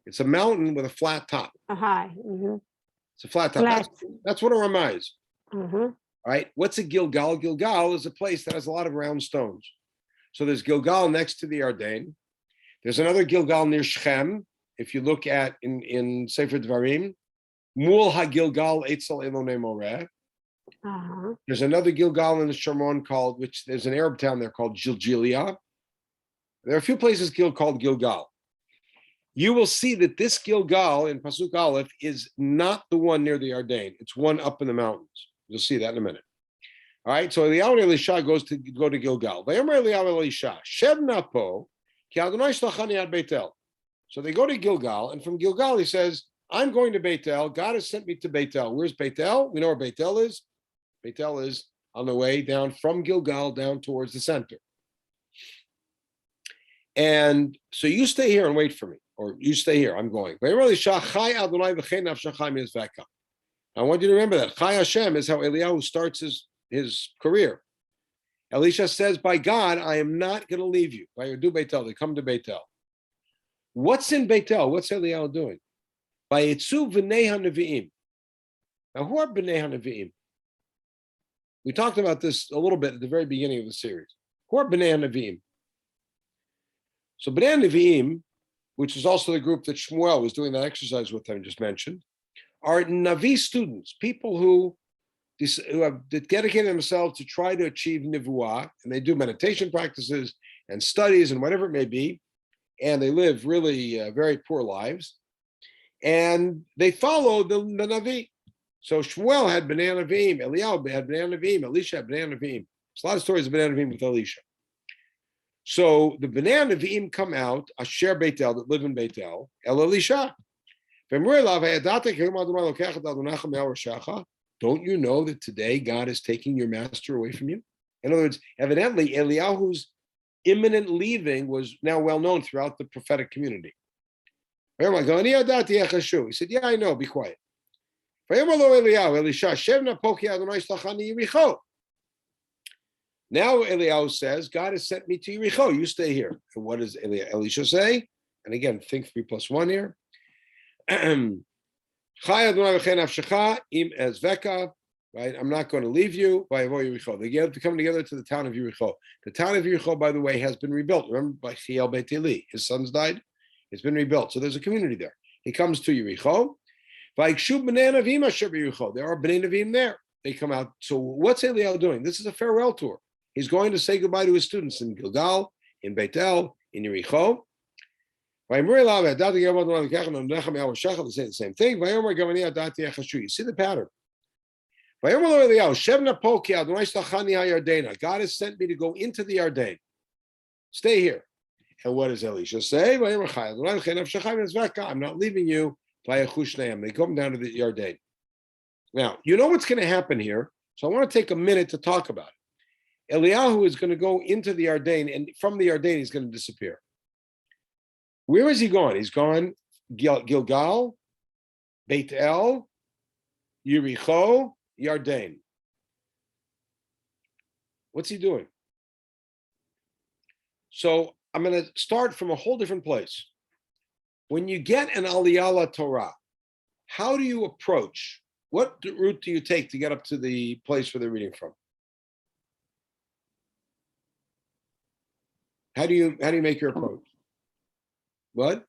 It's a mountain with a flat top. High. It's a flat top. That's what a Ramah is. All right. What's a Gilgal? Gilgal is a place that has a lot of round stones. So there's Gilgal next to the Ardain. There's another Gilgal near Shechem. If you look at in Sefer Dvarim, Mul HaGilgal Eitzel Elonei Moreh. There's another Gilgal in the Shomron called, which there's an Arab town there called Jiljilia. There are a few places called Gilgal. You will see that this Gilgal in Pasuk Aleph is not the one near the Ardain. It's one up in the mountains. You'll see that in a minute. All right, so Eliyahu and Elisha go to Gilgal. Vayomer Eliyahu Elisha, Shev napo, ki Adonai shlachani ad Beitel. So they go to Gilgal, and from Gilgal he says, I'm going to Beitel. God has sent me to Beitel. Where's Beitel? We know where Beitel is. Beitel is on the way down from Gilgal down towards the center. And so you stay here and wait for me, or you stay here. I'm going. I want you to remember that. Chai Hashem is how Eliyahu starts his career. Elisha says, by God, I am not going to leave you. By do Beitel, they come to Beitel. What's in Beitel? What's Eliyahu doing? By Yitzu v'nei HaNevi'im. Now, who are b'nei HaNevi'im? We talked about this a little bit at the very beginning of the series. Who are b'nei HaNevi'im? So b'nei HaNevi'im, which is also the group that Shmuel was doing that exercise with, I just mentioned, are Navi students, people who have dedicated themselves to try to achieve nivuah, and they do meditation practices and studies and whatever it may be, and they live really very poor lives, and they follow the Navi. So Shmuel had Bnei Nevi'im, Eliyahu had Bnei Nevi'im, Elisha had Bnei Nevi'im. There's a lot of stories of Bnei Nevi'im with Elisha. So the Bnei Nevi'im come out, Asher Beitel, that live in Beitel, El Elisha. Don't you know that today God is taking your master away from you? In other words, evidently Eliyahu's imminent leaving was now well known throughout the prophetic community. He said, yeah, I know, be quiet. Now Eliyahu says, God has sent me to Yericho. You stay here. And what does Elisha say? And again, think 3 + 1 here. Right? I'm not going to leave you. They have to come together to the town of Yericho. The town of Yericho, by the way, has been rebuilt. Remember, by Chiel Beit Eli, his sons died. It's been rebuilt. So there's a community there. He comes to Yericho. There are Bnei Nevi'im there. They come out. So what's Eliyahu doing? This is a farewell tour. He's going to say goodbye to his students in Gilgal, in Beitel, in Yericho. They say the same thing. You see the pattern. God has sent me to go into the Ardain. Stay here. And what does Elisha say? I'm not leaving you. They come down to the Ardain. Now, you know what's going to happen here. So I want to take a minute to talk about it. Eliyahu is going to go into the Ardain, and from the Ardain, he's going to disappear. Where is he going? He's gone Gilgal, Beit El, Yericho, Yardain. What's he doing? So I'm going to start from a whole different place. When you get an Aliyah Torah, how do you approach? What route do you take to get up to the place where they're reading from? How do you make your approach? What?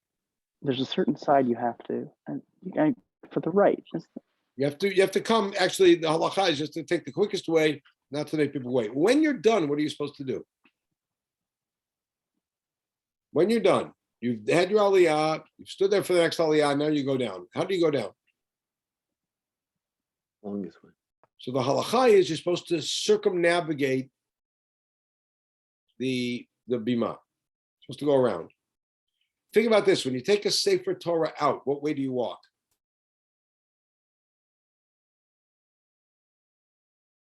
There's a certain side you have to, and for the right. You have to come. Actually, the halacha is just to take the quickest way, not to make people wait. When you're done, what are you supposed to do? When you're done, you've had your aliyah, you've stood there for the next aliyah. Now you go down. How do you go down? Longest way. So the halacha is you're supposed to circumnavigate the bima. You're supposed to go around. Think about this. When you take a Sefer Torah out, what way do you walk?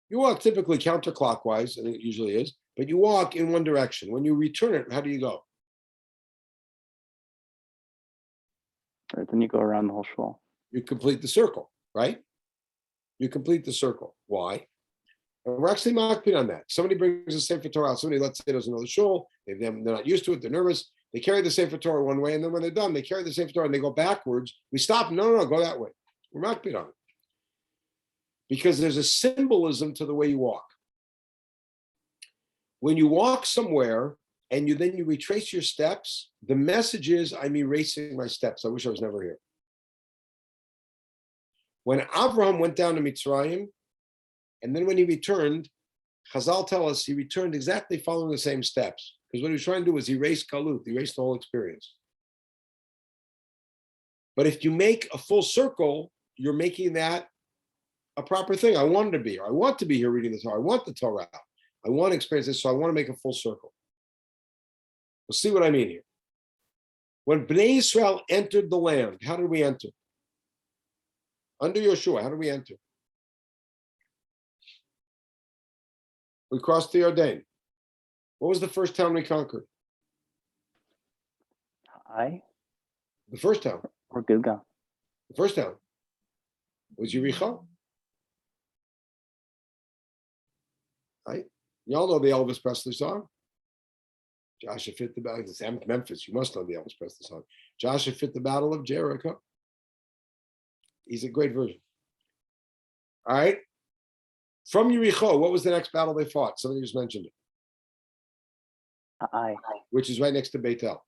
You walk typically counterclockwise, and it usually is, but you walk in one direction. When you return it, how do you go? Right, then you go around the whole shul. You complete the circle, right? You complete the circle. Why? And we're actually makpid on that. Somebody brings a Sefer Torah out. Somebody, let's say, doesn't know the shul. They're not used to it. They're nervous. They carry the Sefer Torah one way, and then when they're done, they carry the Sefer Torah and they go backwards. We stop. No, go that way. We're makpid on it. Because there's a symbolism to the way you walk. When you walk somewhere and you retrace your steps, the message is, I'm erasing my steps. I wish I was never here. When Avraham went down to Mitzrayim, and then when he returned, Chazal tell us he returned exactly following the same steps. Because what he was trying to do was erase Galut, erase the whole experience. But if you make a full circle, you're making that a proper thing. I wanted to be here. I want to be here reading the Torah. I want the Torah. I want to experience this, so I want to make a full circle. We'll see what I mean here. When Bnei Israel entered the land, how did we enter? Under Yeshua, how did we enter? We crossed the Jordan. What was the first town we conquered? Ai The first town. or Gilgal? The first town was Yericho. Right? Y'all know the Elvis Presley song. Joshua fit the battle. It's Memphis. You must know the Elvis Presley song. Joshua fit the battle of Jericho. He's a great version. All right. From Yericho, what was the next battle they fought? Somebody just mentioned it. Ai. Which is right next to Beitel.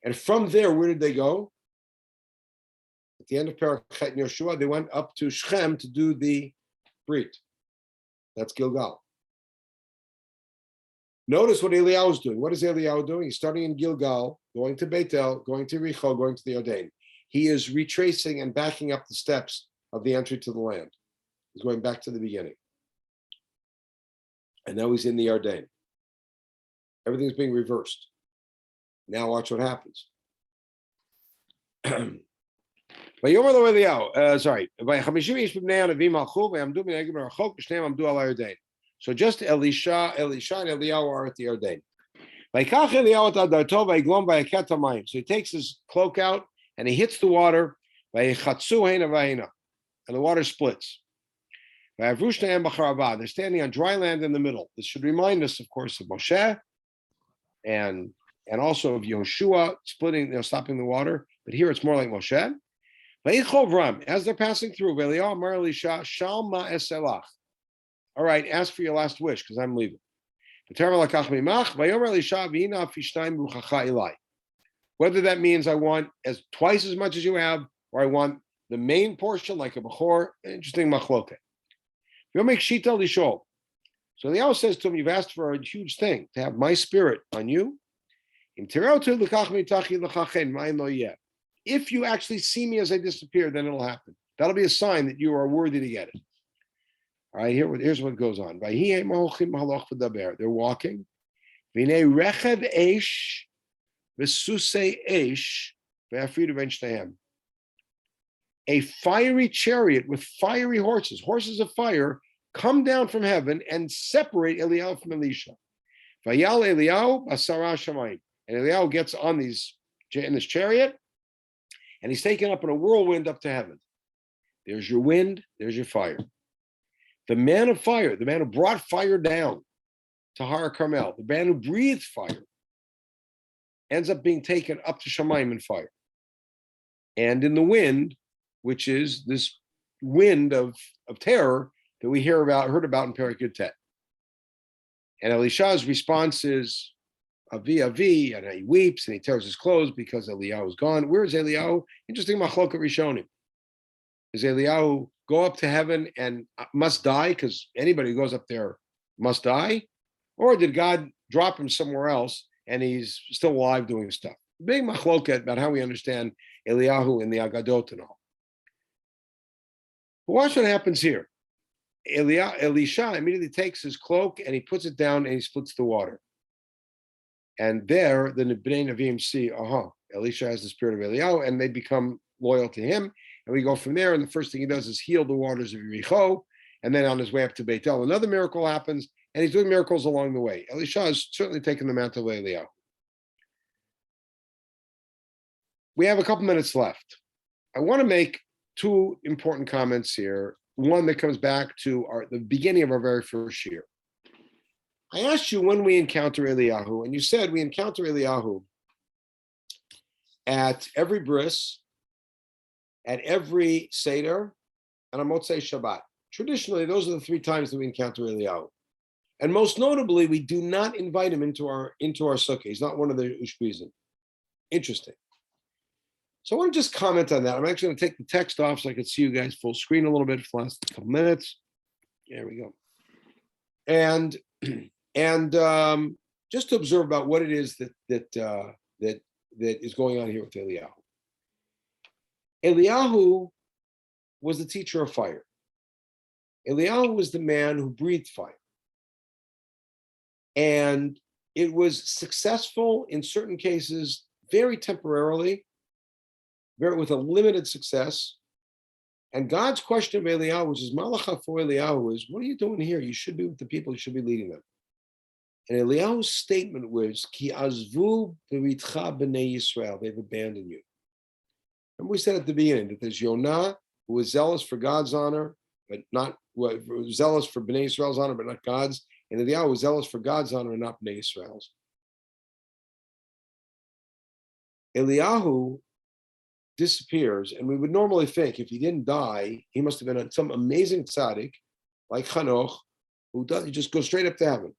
And from there, where did they go? At the end of Parikhafbat and Yeshua, they went up to Shechem to do the Brit. That's Gilgal. Notice what Eliyahu is doing. What is Eliyahu doing? He's starting in Gilgal, going to Beitel, going to Yericho, going to the Jordan. He is retracing and backing up the steps of the entry to the land. He's going back to the beginning. And now he's in the Jordan. Everything's being reversed. Now watch what happens. So just Elisha and Eliyahu are at the Jordan. So he takes his cloak out and he hits the water, and the water splits. They're standing on dry land in the middle. This should remind us, of course, of Moshe and also of Yehoshua splitting, stopping the water. But here it's more like Moshe. As they're passing through, all right, ask for your last wish because I'm leaving. Whether that means I want twice as much as you have, or I want the main portion like a bechor, interesting machloket. You'll make shita lishol. So Eliyahu says to him, you've asked for a huge thing, to have my spirit on you. If you actually see me as I disappear, then it'll happen. That'll be a sign that you are worthy to get it. All right, here's what goes on. They're walking. A fiery chariot with fiery horses of fire, come down from heaven and separate Eliyahu from Elisha. Vayal Eliyahu basara shamayim. And Eliyahu gets on in this chariot, and he's taken up in a whirlwind up to heaven. There's your wind, there's your fire. The man of fire, the man who brought fire down to Har Carmel, the man who breathed fire, ends up being taken up to Shamayim in fire. And in the wind, which is this wind of terror that we heard about in Parikhafbat. And Elisha's response is, Avi, Avi, and he weeps and he tears his clothes because Eliyahu is gone. Where is Eliyahu? Interesting machloket rishonim. Does Eliyahu go up to heaven and must die because anybody who goes up there must die? Or did God drop him somewhere else and he's still alive doing stuff? Big machloket about how we understand Eliyahu in the Agadot and all. But watch what happens here. Elisha immediately takes his cloak and he puts it down and he splits the water. And there, the Bnei Navim see, Elisha has the spirit of Eliyahu, and they become loyal to him. And we go from there, and the first thing he does is heal the waters of Yericho, And then on his way up to Beit El, another miracle happens, and he's doing miracles along the way. Elisha has certainly taken the mantle of Eliyahu. We have a couple minutes left. I want to make two important comments here. One that comes back to the beginning of our very first year. I asked you when we encounter Eliyahu, and you said we encounter Eliyahu at every bris, at every Seder, and on Motzei Shabbat. Traditionally, those are the three times that we encounter Eliyahu. And most notably, we do not invite him into our sukkah. He's not one of the Ushpizim. Interesting. So I want to just comment on that. I'm actually going to take the text off so I can see you guys full screen a little bit for the last couple minutes. There we go. And just to observe about what it is that is going on here with Eliyahu. Eliyahu was the teacher of fire. Eliyahu was the man who breathed fire. And it was successful in certain cases, very temporarily, with a limited success. And God's question of Eliyahu, which is Malacha for Eliyahu, is, what are you doing here? You should be with the people, you should be leading them. And Eliyahu's statement was, Ki azvu b'ritcha b'nei Yisrael, they've abandoned you. Remember we said at the beginning that there's Yonah, who was zealous for God's honor, but not zealous for Bnei Yisrael's honor, but not God's. And Eliyahu was zealous for God's honor and not Bnei Yisrael's. Eliyahu disappears, and we would normally think if he didn't die, he must have been some amazing tzaddik like Hanoch, who does, he just goes straight up to heaven.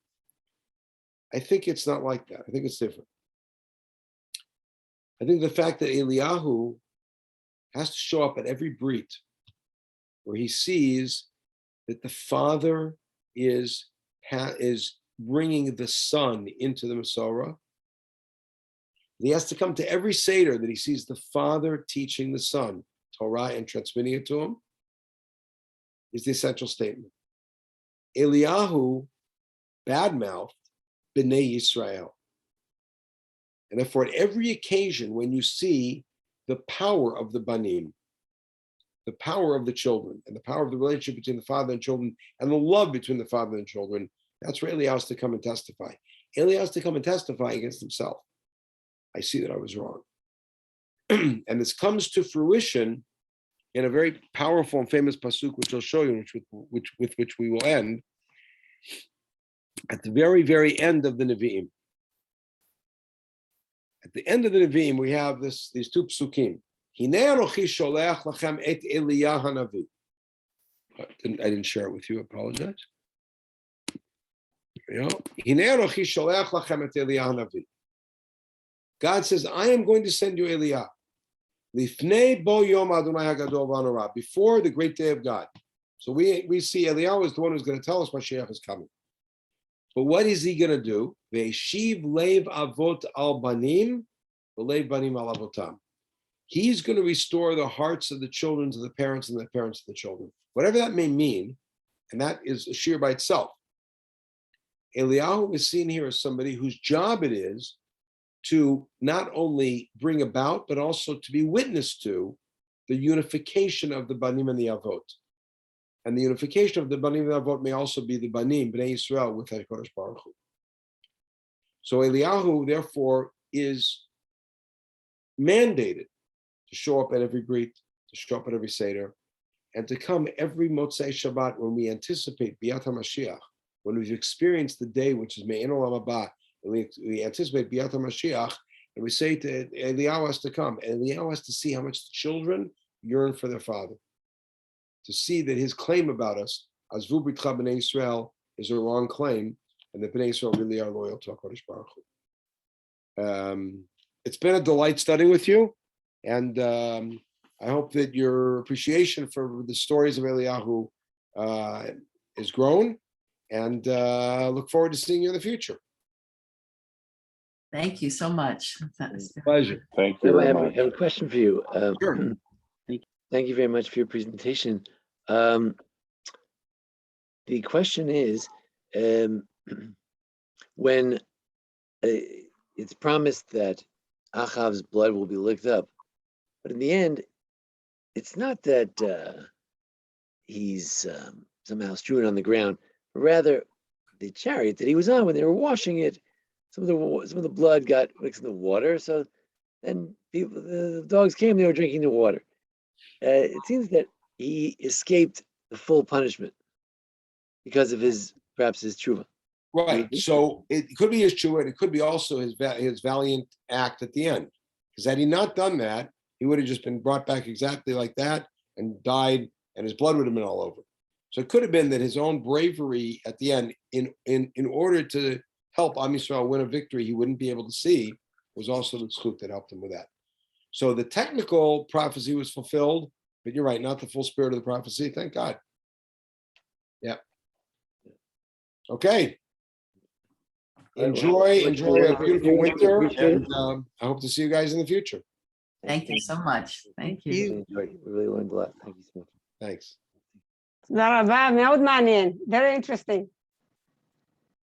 I think it's not like that. I think it's different. I think the fact that Eliyahu has to show up at every brit where he sees that the Father is bringing the Son into the Masorah. He has to come to every Seder that he sees the Father teaching the Son Torah and transmitting it to him, is the essential statement. Eliyahu badmouthed Bnei Yisrael. And therefore, at every occasion when you see the power of the Banim, the power of the children, and the power of the relationship between the father and children, and the love between the father and children, that's where Eliyahu has to come and testify. Eliyahu has to come and testify against himself. I see that I was wrong. And this comes to fruition in a very powerful and famous pasuk, which I'll show you, with which we will end, at the very, very end of the Nevi'im. At the end of the Nevi'im, we have these two psukim. Hinei anochi sholeach lachem et Eliyahu HaNavi. I didn't share it with you, I apologize. Hinei anochi sholeach lachem et Eliyahu HaNavi. God says, I am going to send you Eliyahu. Lifnei bo yom Adonai hagadol v'hanorah, before the great day of God. So we see Eliyahu is the one who's going to tell us Mashiach is coming. But what is he going to do? Ve'eshiv leiv avot al banim, v'leiv banim al avotam. He's going to restore the hearts of the children to the parents and the parents to the children. Whatever that may mean, and that is a shir by itself. Eliyahu is seen here as somebody whose job it is to not only bring about, but also to be witness to the unification of the Banim and the Avot. And the unification of the Banim and the Avot may also be the Banim, Bnei Yisrael, with HaKadosh Baruch Hu. So Eliyahu, therefore, is mandated to show up at every brit, to show up at every Seder, and to come every Motzei Shabbat when we anticipate Biat HaMashiach, when we've experienced the day which is Me'en Olam Haba, and we anticipate Biat HaMashiach, and we say to Eliyahu has to come, and Eliyahu has to see how much the children yearn for their father, to see that his claim about us, Azvu B'ritcha B'nei Yisrael, is a wrong claim, and that B'nei Yisrael really are loyal to HaKadosh Baruch Hu. It's been a delight studying with you, and I hope that your appreciation for the stories of Eliyahu is grown, and look forward to seeing you in the future. Thank you so much. It's a pleasure. Thank you I very have much. a question for you. Sure. Thank you very much for your presentation. The question is, when it's promised that Achav's blood will be licked up, but in the end, it's not that he's somehow strewn on the ground, but rather the chariot that he was on when they were washing it. Some of the blood got mixed in the water. So then the dogs came. They were drinking the water. It seems that he escaped the full punishment because of perhaps his tshuva. Right. So it could be his tshuva, and it could be also his valiant act at the end. Because had he not done that, he would have just been brought back exactly like that and died, and his blood would have been all over. So it could have been that his own bravery at the end, in order to help Am Yisrael win a victory he wouldn't be able to see, was also the zchut that helped him with that. So the technical prophecy was fulfilled, but you're right, not the full spirit of the prophecy. Thank God. Yeah. Okay. Enjoy a beautiful winter, and I hope to see you guys in the future. Thank you so much. Thank you. We really learned a lot. Thank you so much. Thanks. תודה רבה, מאוד מעניין, very interesting.